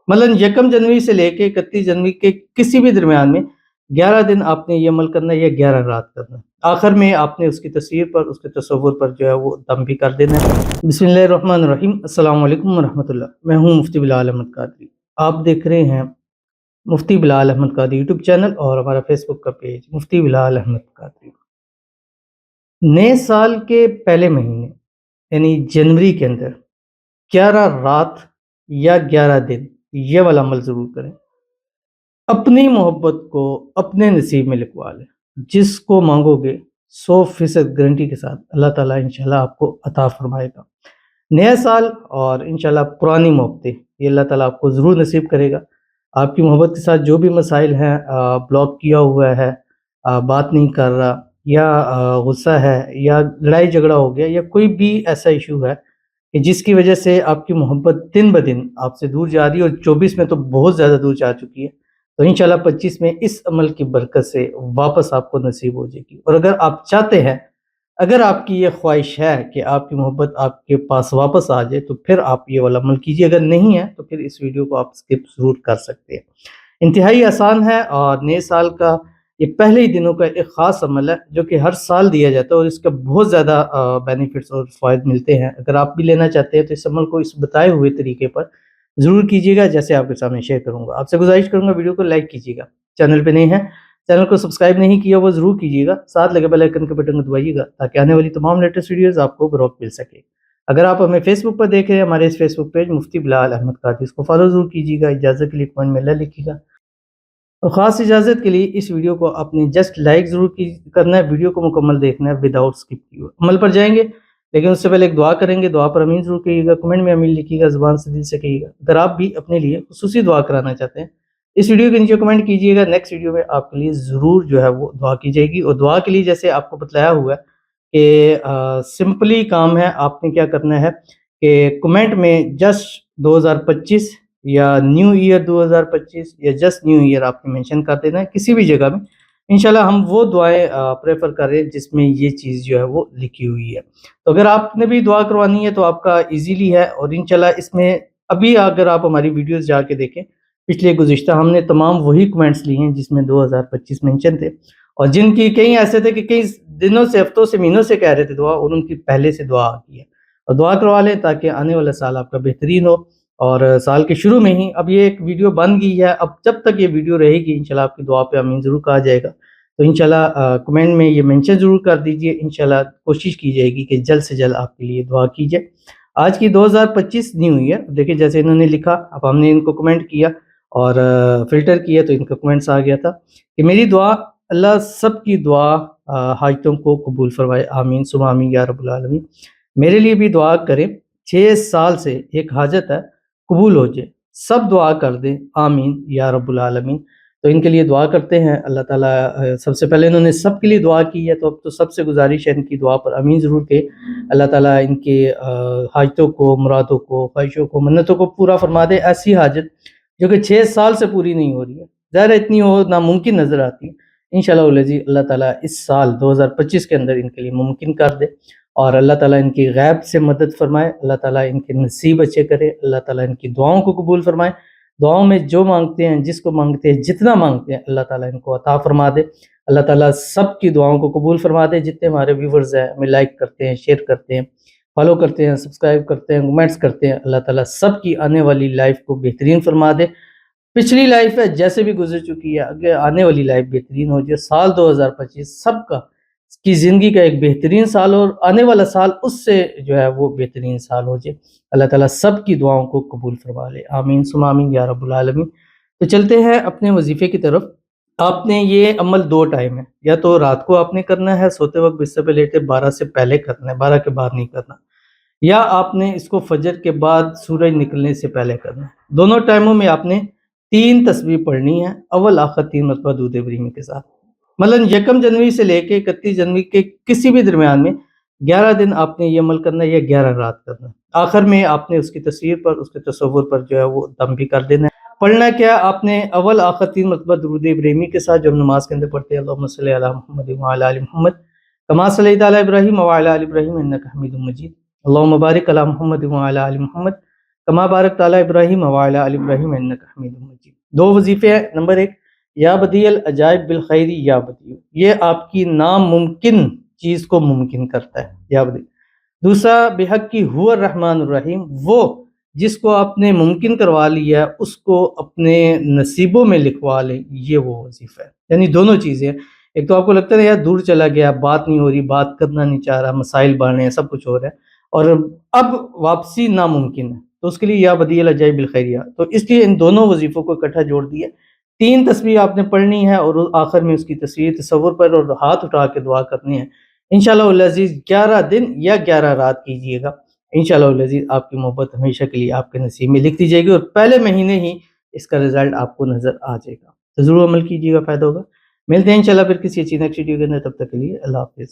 مثلاً 1 جنوری سے لے کے 31 جنوری کے کسی بھی درمیان میں 11 دن آپ نے یہ عمل کرنا ہے یا 11 رات کرنا ہے۔ آخر میں آپ نے اس کی تصویر پر، اس کے تصور پر جو ہے وہ دم بھی کر دینا ہے۔ بسم اللہ الرحمن الرحیم۔ السلام علیکم ورحمۃ اللہ۔ میں ہوں مفتی بلال احمد قادری۔ آپ دیکھ رہے ہیں مفتی بلال احمد قادری یوٹیوب چینل اور ہمارا فیس بک کا پیج مفتی بلال احمد قادری۔ نئے سال کے پہلے مہینے یعنی جنوری کے اندر 11 رات یا 11 دن یہ والا عمل ضرور کریں۔ اپنی محبت کو اپنے نصیب میں لکھوا لیں۔ جس کو مانگو گے 100% گارنٹی کے ساتھ اللہ تعالیٰ انشاءاللہ آپ کو عطا فرمائے گا۔ نیا سال اور انشاءاللہ پرانی محبتیں یہ اللہ تعالیٰ آپ کو ضرور نصیب کرے گا۔ آپ کی محبت کے ساتھ جو بھی مسائل ہیں، بلاک کیا ہوا ہے، بات نہیں کر رہا، یا غصہ ہے، یا لڑائی جھگڑا ہو گیا، یا کوئی بھی ایسا ایشو ہے کہ جس کی وجہ سے آپ کی محبت دن بدن آپ سے دور جا رہی ہے، اور 24 میں تو بہت زیادہ دور جا چکی ہے، تو انشاءاللہ 25 میں اس عمل کی برکت سے واپس آپ کو نصیب ہو جائے گی۔ اور اگر آپ چاہتے ہیں، اگر آپ کی یہ خواہش ہے کہ آپ کی محبت آپ کے پاس واپس آ جائے، تو پھر آپ یہ والا عمل کیجیے۔ اگر نہیں ہے تو پھر اس ویڈیو کو آپ سکپ ضرور کر سکتے ہیں۔ انتہائی آسان ہے، اور نئے سال کا یہ پہلے ہی دنوں کا ایک خاص عمل ہے جو کہ ہر سال دیا جاتا ہے، اور اس کا بہت زیادہ بینیفٹس اور فوائد ملتے ہیں۔ اگر آپ بھی لینا چاہتے ہیں تو اس عمل کو اس بتائے ہوئے طریقے پر ضرور کیجیے گا، جیسے آپ کے سامنے شیئر کروں گا۔ آپ سے گزارش کروں گا ویڈیو کو لائک کیجیے گا، چینل پہ نہیں ہے چینل کو سبسکرائب نہیں کیا وہ ضرور کیجیے گا، ساتھ لگے بیل آئیکن کے بٹن کو دبائیے گا تاکہ آنے والی تمام لیٹسٹ ویڈیوز آپ کو بروقت مل سکے۔ اگر آپ ہمیں فیس بک پر دیکھ رہے ہیں، ہمارے اس فیس بک پیج مفتی بلال احمد قادری، اس کو فالو ضرور کیجیے گا۔ اجازت کے لیے کمنٹ میں اللہ لکھیے گا، اور خاص اجازت کے لیے اس ویڈیو کو آپ نے جسٹ لائک ضرور کرنا ہے، ویڈیو کو مکمل دیکھنا ہے وداؤٹ اسکپ کیے ہوئے۔ عمل پر جائیں گے، لیکن اس سے پہلے ایک دعا کریں گے۔ دعا پر امین ضرور کہیے گا، کمنٹ میں امین لکھیے گا، زبان سے دل سے کہیے گا۔ اگر آپ بھی اپنے لیے خصوصی دعا کرانا چاہتے ہیں، اس ویڈیو کے نیچے کمنٹ کیجیے گا، نیکسٹ ویڈیو میں آپ کے لیے ضرور جو ہے وہ دعا کی جائے گی۔ اور دعا کے لیے جیسے آپ کو بتلایا ہوا ہے کہ سمپلی کام ہے، آپ نے کیا کرنا ہے کہ کمنٹ میں جسٹ 2025 یا نیو ایئر 2025 یا جسٹ نیو ایئر آپ نے مینشن کر دینا ہے کسی بھی جگہ میں۔ انشاءاللہ ہم وہ دعائیں پریفر کر رہے ہیں جس میں یہ چیز جو ہے وہ لکھی ہوئی ہے۔ تو اگر آپ نے بھی دعا کروانی ہے تو آپ کا ایزیلی ہے، اور انشاءاللہ اس میں ابھی اگر آپ ہماری ویڈیوز جا کے دیکھیں، پچھلے گزشتہ ہم نے تمام وہی کمنٹس لی ہیں جس میں 2025 مینشن تھے، اور جن کی کئی ایسے تھے کہ کئی دنوں سے، ہفتوں سے، مہینوں سے کہہ رہے تھے دعا، اور ان کی پہلے سے دعا آتی ہے۔ اور دعا کروا لیں تاکہ آنے والا سال آپ کا بہترین ہو۔ اور سال کے شروع میں ہی اب یہ ایک ویڈیو بن گئی ہے، اب جب تک یہ ویڈیو رہے گی انشاءاللہ آپ کی دعا پہ امین ضرور کہا جائے گا۔ تو انشاءاللہ کمنٹ میں یہ مینشن ضرور کر دیجئے، انشاءاللہ کوشش کی جائے گی کہ جلد سے جلد آپ کے لیے دعا کی جائے۔ آج کی 2025 نیو ایئر دیکھیں، جیسے انہوں نے لکھا، اب ہم نے ان کو کمنٹ کیا اور فلٹر کیا تو ان کا کمنٹس آ گیا تھا کہ میری دعا، اللہ سب کی دعا حاجتوں کو قبول فرمائے، آمین ثم آمین یا رب العالمین۔ میرے لیے بھی دعا کریں، 6 سال سے ایک حاجت ہے، قبول ہو جائے، سب دعا کر دیں، آمین یا رب العالمین۔ تو ان کے لیے دعا کرتے ہیں، اللہ تعالیٰ سب سے پہلے انہوں نے سب کے لیے دعا کی ہے، تو اب تو سب سے گزارش ہے ان کی دعا پر امین ضرور کہ اللہ تعالیٰ ان کے حاجتوں کو، مرادوں کو، خواہشوں کو، منتوں کو پورا فرما دے۔ ایسی حاجت جو کہ 6 سال سے پوری نہیں ہو رہی ہے، ظاہر اتنی ہو ناممکن نظر آتی ہے، انشاءاللہ العزیز اللہ تعالیٰ اس سال 2025 کے اندر ان کے لیے ممکن کر دے، اور اللہ تعالیٰ ان کی غیب سے مدد فرمائے، اللہ تعالیٰ ان کے نصیب اچھے کرے، اللہ تعالیٰ ان کی دعاؤں کو قبول فرمائے۔ دعاؤں میں جو مانگتے ہیں، جس کو مانگتے ہیں، جتنا مانگتے ہیں، اللہ تعالیٰ ان کو عطا فرما دے۔ اللہ تعالیٰ سب کی دعاؤں کو قبول فرما دے۔ جتنے ہمارے ویورز ہیں، ہمیں لائک کرتے ہیں، شیئر کرتے ہیں، فالو کرتے ہیں، سبسکرائب کرتے ہیں، کمنٹس کرتے ہیں، اللہ تعالیٰ سب کی آنے والی لائف کو بہترین فرما دے۔ پچھلی لائف ہے جیسے بھی گزر چکی ہے، آگے آنے والی لائف بہترین ہو جائے۔ سال 2025 سب کا کی زندگی کا ایک بہترین سال، اور آنے والا سال اس سے جو ہے وہ بہترین سال ہو جائے۔ اللہ تعالیٰ سب کی دعاؤں کو قبول فرما لے، آمین ثم آمین یا رب العالمین۔ تو چلتے ہیں اپنے وظیفے کی طرف۔ آپ نے یہ عمل 2 ٹائم ہے، یا تو رات کو آپ نے کرنا ہے، سوتے وقت بستر پہ لیٹے 12 سے پہلے کرنا ہے، 12 کے بعد نہیں کرنا، یا آپ نے اس کو فجر کے بعد سورج نکلنے سے پہلے کرنا ہے۔ دونوں ٹائموں میں آپ نے 3 تسبیح پڑھنی ہے، اول آخر 3 مرتبہ درود ابراہیمی کے ساتھ۔ مثلاً 1 جنوری سے لے کے 31 جنوری کے کسی بھی درمیان میں 11 دن آپ نے یہ عمل کرنا ہے یا 11 رات کرنا ہے۔ آخر میں آپ نے اس کی تصویر پر، اس کے تصور پر جو ہے وہ دم بھی کر دینا ہے۔ پڑھنا کیا آپ نے؟ اول آخر 3 مرتبہ درود ابراہیمی کے ساتھ، جو ہم نماز کے اندر پڑھتے ہیں، اللہم صلی علی محمد وعلی آل محمد کما صلیت علی ابراہیم وعلی آل ابراہیم انک حمید مجید، اللہم بارک علی محمد وعلی آل محمد کما بارک تعالی ابراہیم وعلی آل ابراہیم انک حمید مجید۔ دو وظیفے ہیں، نمبر ایک یا بدیع العجائب بالخیری یا بدیع، یہ آپ کی ناممکن چیز کو ممکن کرتا ہے یا بدیع۔ دوسرا بحق کی هو الرحمن الرحیم، وہ جس کو آپ نے ممکن کروا لیا اس کو اپنے نصیبوں میں لکھوا لیں، یہ وہ وظیفہ ہے۔ یعنی دونوں چیزیں ہیں، ایک تو آپ کو لگتا ہے یار دور چلا گیا، بات نہیں ہو رہی، بات کرنا نہیں چاہ رہا، مسائل بڑھ رہے ہیں، سب کچھ ہو رہا ہے، اور اب واپسی ناممکن ہے، تو اس کے لیے یا بدیع العجائب بالخیریہ۔ تو اس لیے ان دونوں وظیفوں کو اکٹھا جوڑ دیا۔ 3 تسبیح آپ نے پڑھنی ہے اور آخر میں اس کی تصویر تصور پر اور ہاتھ اٹھا کے دعا کرنی ہے انشاءاللہ العزیز۔ 11 دن یا 11 رات کیجئے گا، انشاءاللہ العزیز آپ کی محبت ہمیشہ کے لیے آپ کے نصیب میں لکھ دی جائے گی، اور پہلے مہینے ہی اس کا رزلٹ آپ کو نظر آ جائے گا۔ تو ضرور عمل کیجیے گا، فائدہ ہوگا۔ ملتے ہیں انشاءاللہ پھر کسی اچھی نیکسٹ ویڈیو کے اندر، تب تک کے لیے اللہ حافظ۔